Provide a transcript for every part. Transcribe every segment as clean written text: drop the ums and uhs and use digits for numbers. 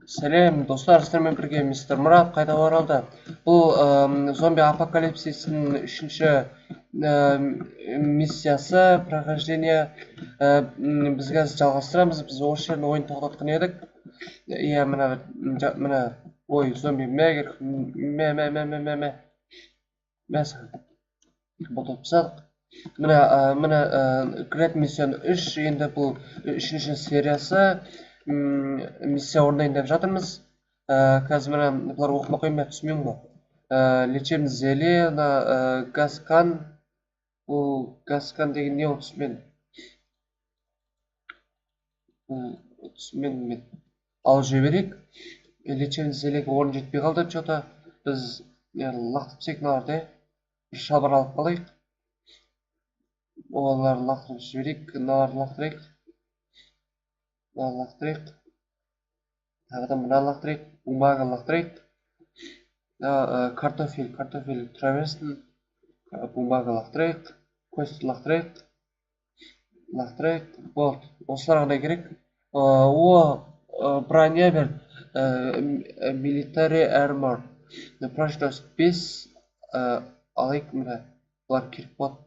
Сәлем достар, сіздермен бірге мистер Мұрат қайта оралды. Бұл зомби апокалипсисінің үшінші миссиясы, прохождение. Біз қазір жалғастырамыз. Біз осы жерде ойын тоқтатқан едік. Иә, мына ой, зомби мә бұлтып тастадық. Мына Great Mission 3, енді бұл үшінші сериясы. Миссия орындайын деп жатырмыз. Қазір мына бұлар оқымай қоймай түсінбеймін ғой. Лечебный зелье, газкан. Бұл газкан деген не, ол түсінбедім. Алып жіберейік. Лечебный зельеге орын жетпей қалды, что-то біз лақтырып тастайық мыналарды. Bir шалбар алып қалайық. Оларды лақтырып жіберейік. Мыналарды лақтырайық. Тағы да мына лақтырайық. Бумага лақтырайық. Картофель тұра берсін. Бумага лақтырайық. Кость лақтырайық. Болды. Осылар ғана керек. Броня бер. Military armor. Прочность 5. Алайық мына. Бұлар керек болады.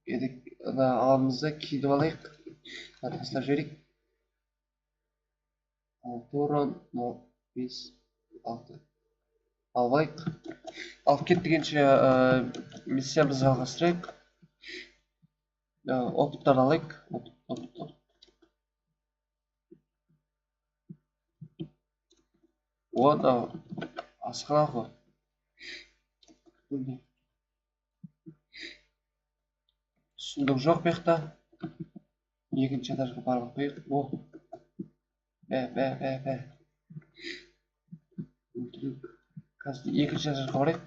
Едік аламызды киіп алайық. Тастап жіберейік. 6 орын, 5, 6. Алайық. Алып кеттігенше миссиямызды жалғастырайық. Опыттар алайық. Асқана ғой. Сундық жоқ бекта. Екінші этажға барып қойып. Өлтірейік. Қазір екінші этажға барайық.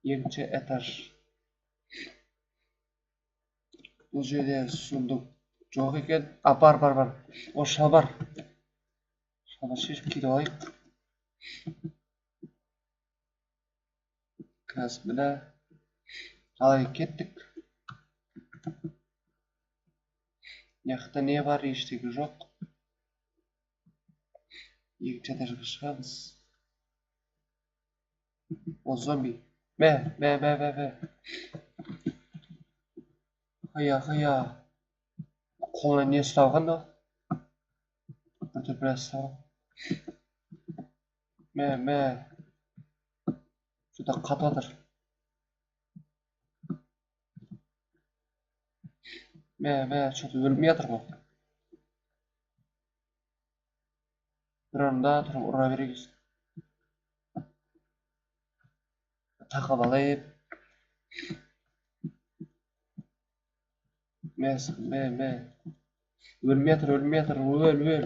Екінші этаж. Бұл жерде сундық жоқ екен. Бар. О, шалбар. Шалбар шешіп киіп алайық. Қазір мына алайық кеттік. Яқта не бар, ештеңе жоқ. Екінші этажға шығамыз. Ол зомби. Қая. Қолына не ұсталған да? Біртүр біраз ұсталған. Что-то қатып жатыр. Что-то өлмей жатыр ғой. Bir orunda тұрып ұра берегіз. Тақап алайып. Өлмей жатыр. Өл.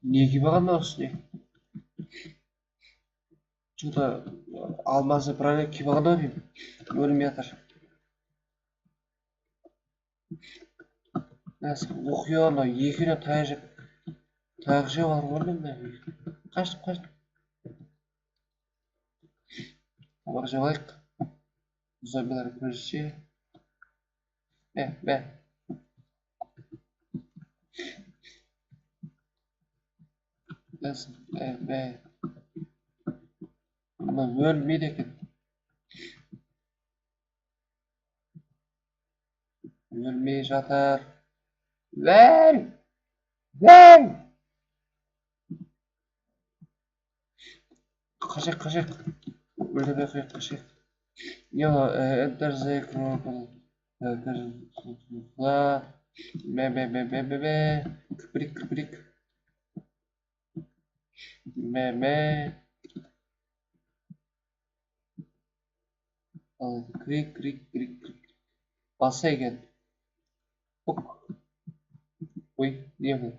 Неге бағаннан үстіне? Что-то алмазы броня киіп алған деймін. Өлмей жатыр. Оқиғаны екеуіне таяқ жеп алып орнын. Қаштым. Тамақ жеп алайық. Зомбилар көрінсе. Өлмейді екен. Өлмей жатыр. Өл! Қашайық. Өлдірмей қойып қашайық. Enter the group. Кіпірік. Крик. Баса екен. Ой, не бұл?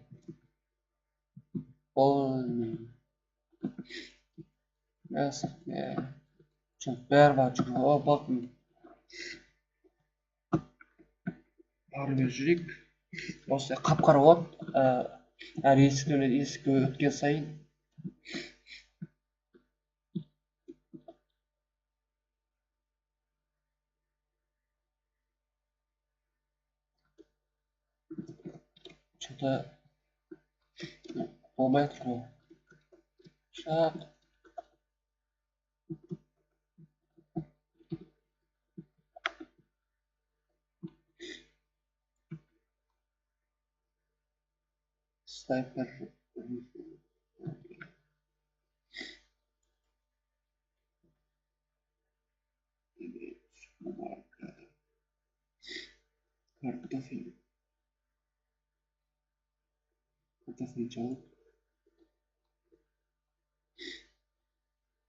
Бәрі бар жүр. Балтын. Барымен жүрек. Осылай қап-қара болады. Әр есікке өткен сайын. Что-то болмай жатыр ғой. Шақ. Снайпер. Картофель. Картофель жауып.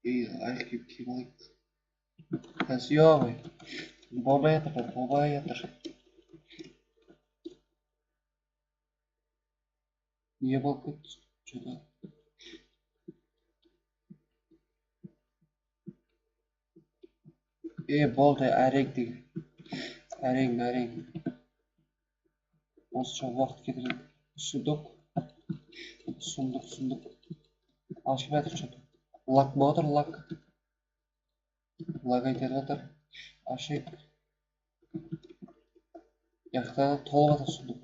Аяқ киіп алайық. Қазір ой. Болмай жатыр. Не болып кетті? Что-то. Болды, әрең деген. Әрең. Осынша уақыт кетіреді. Сундук. Ашылмай жатыр что-то. Лак ма отыр, лак. Лак айтып жатыр. Ашайық. Яқтан толып жатыр сундук.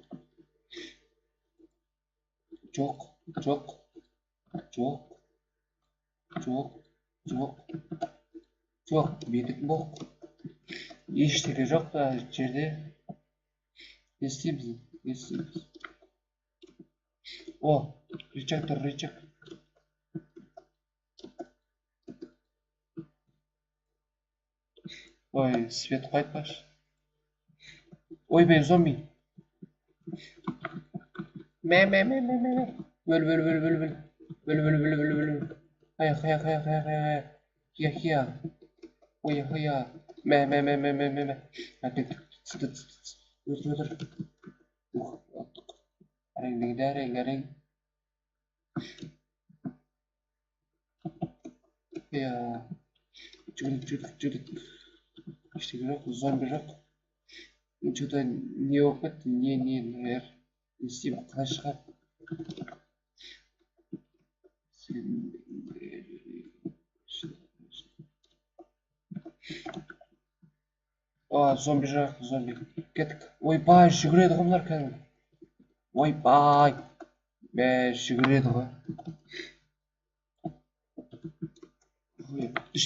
Жоқ, бетік боқ. Ештеңе жоқ та жерде. Не істейміз? О, рычаг тұр, рычаг. Ой, свет қайтпашы. Ойбай, зомби. Мә. Бөл. Хая. Хия. Ой. Мә. Өлтір. Әрең. Жүгіріп. Ештеңе жоқ, зомби жоқ. Что-то не болып кетті, не істеймін, қалай шығар. Зомби жоқ, кеттік. Ойбай, жүгіреді ғой мұнар кәдімгі. Ойбай, жүгіреді ғой. Тіш.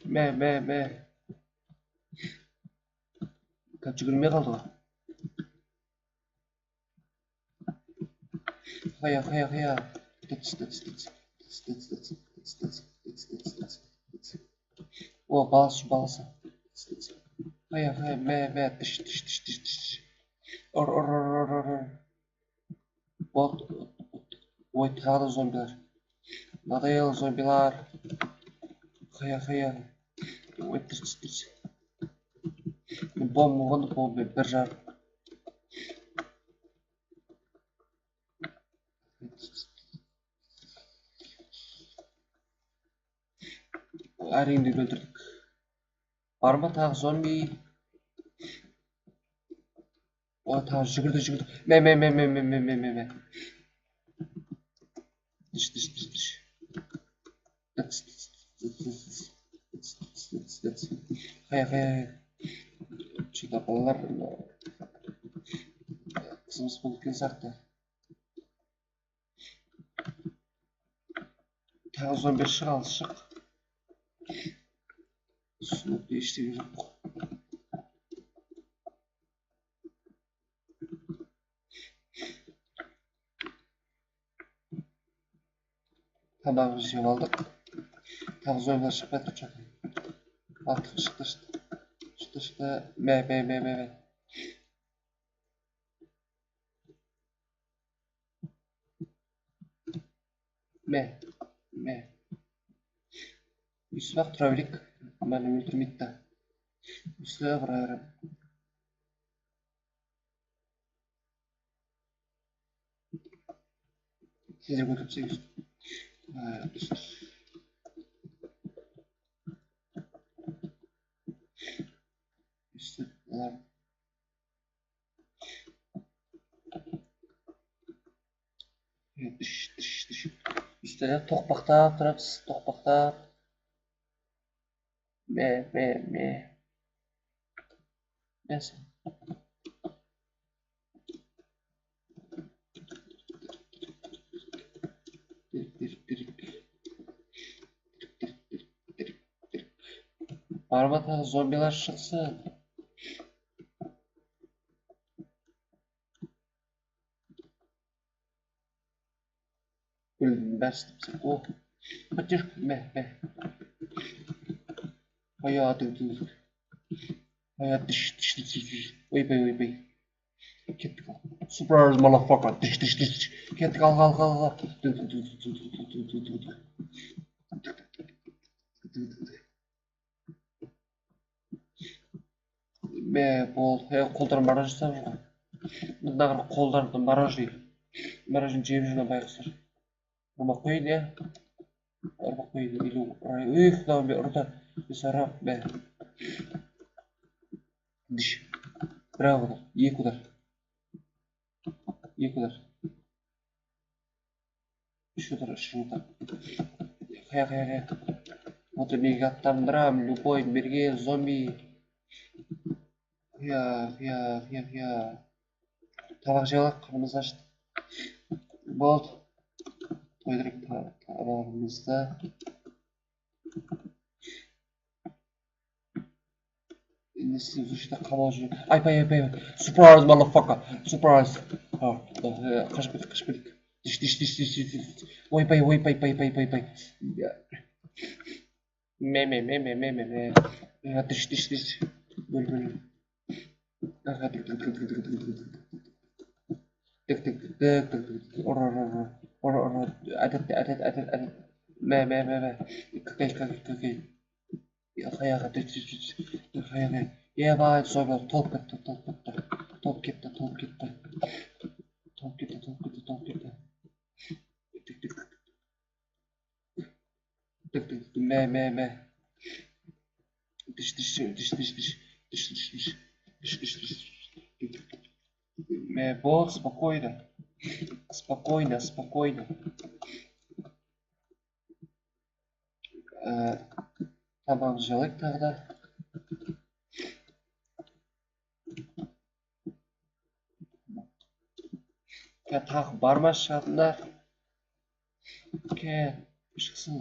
Мә. Жүгірмей қалды ғой. Хая. О, баласы. Хая, мә. Тіш. Ұр. Болды. Ой, тағы да зомбилар. Надоел зомбилар. Хая. Ой, тіш. Бом, бір жар. Әрең өлтірдік. Бар ма тағы зомби? О, тағы жүгірді. Мә. Тіш. Хая. Что-то балалар қызымыз болып кеткен сияқты. Тағы зомби шық. Сундукта ештеңе жоқ. Тамағымызды жеп алдық. Тағы зомбилар шығып жатыр что-то. Алдық, шықты. Мә. Мә. Үсіп-ақ тұра берейік. Мені өлтірмейді да. Үсіп бұра берем. Сіздер көтірсеңіз. Үсіп аларым. Üstüne toqpaqtap turabsiz, toqpaqtap. Me. Neyse. Barma tағы зомбилар шықсын. Өлдің бәрі істіпсің. О, поддержка, мә. Ая, дың. Ая, дыш. Ойбай. Кеттік ал. Surprise, motherfucker. Дыш. Кеттік ал. Мә, болды. Қолдарым бара жасап жүрген. Мұндағыр қолдарымды маражи жеп жүрген байқұстар. Ұрмақ қойын, е? Ұрмақ қойын, или ұрай. Мынау мен ұрда. Бесара, мә. Дыш. Бір ақ удар, екі удар. Үш удар. Қая. Вот мен аттандырам, любой берген зомби. Қия. Табақ жайлақ, қырмыз ашты. Болды. Тойдырып табағымызды. Несі үшті қамал жүрек. Айпай. Surprise, motherfucker. Surprise. Қашып кетік. Диш. Ойпай. Мә. Диш. Бөл. Тік. Ұры. Әдет. Мә. Какай. Қаяға. Ебай, зомбилар толып кетті. Тік. Мә. Диш. Мә, бол, спокойно. Табақ жалайық тағы да. Тағы барма шығатындар. Шықсын.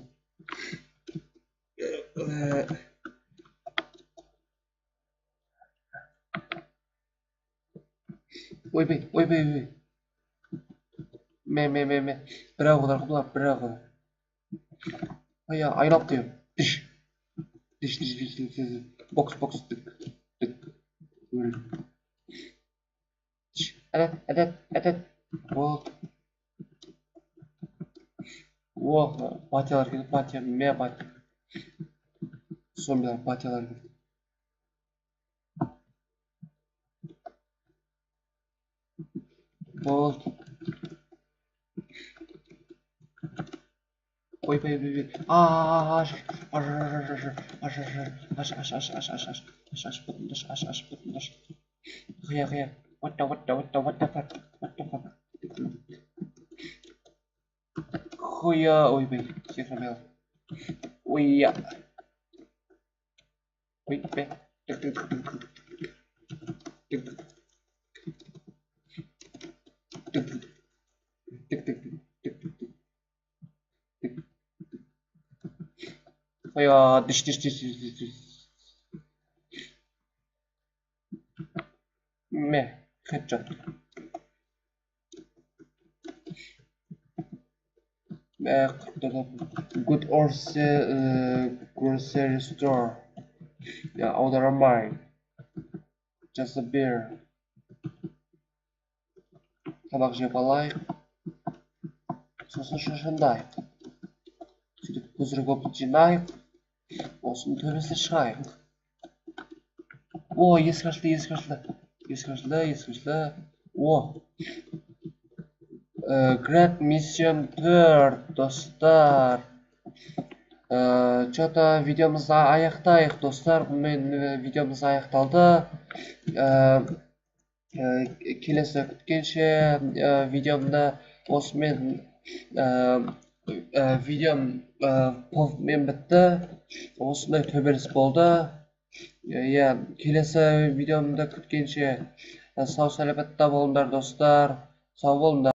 Ойбай. Мә. Бір ақ удар. Ая, айналып дейім. Диш. Бокс. Тік. Әдет. Болды. Батялар келді. Мә батя. Зомбилар батялар келді. Болды. Ойбай. Аш. Бұтындаш. Қия. What the fuck? Хуя, ойбай. Секрамел. Ойя. Ойбай. Aya, dış. Headshot. Good grocery store. Yeah, order mine. Just a beer. Табақ жеп алайық. Сосын шашындайық. Сөйтіп көзірі көпті жинайық. Осының төресі шығайық. О, есік ашылды. О. Great Mission 4, достар. Что-то видеомызды аяқтайық, достар. Бұнымен видеомыз аяқталды. Келесі күткенше видеомда осымен видеом полмен бітті. Осындай төбелес болды. Келесі видеомда күткенше сау саламатта болыңдар, достар. Сау болыңдар.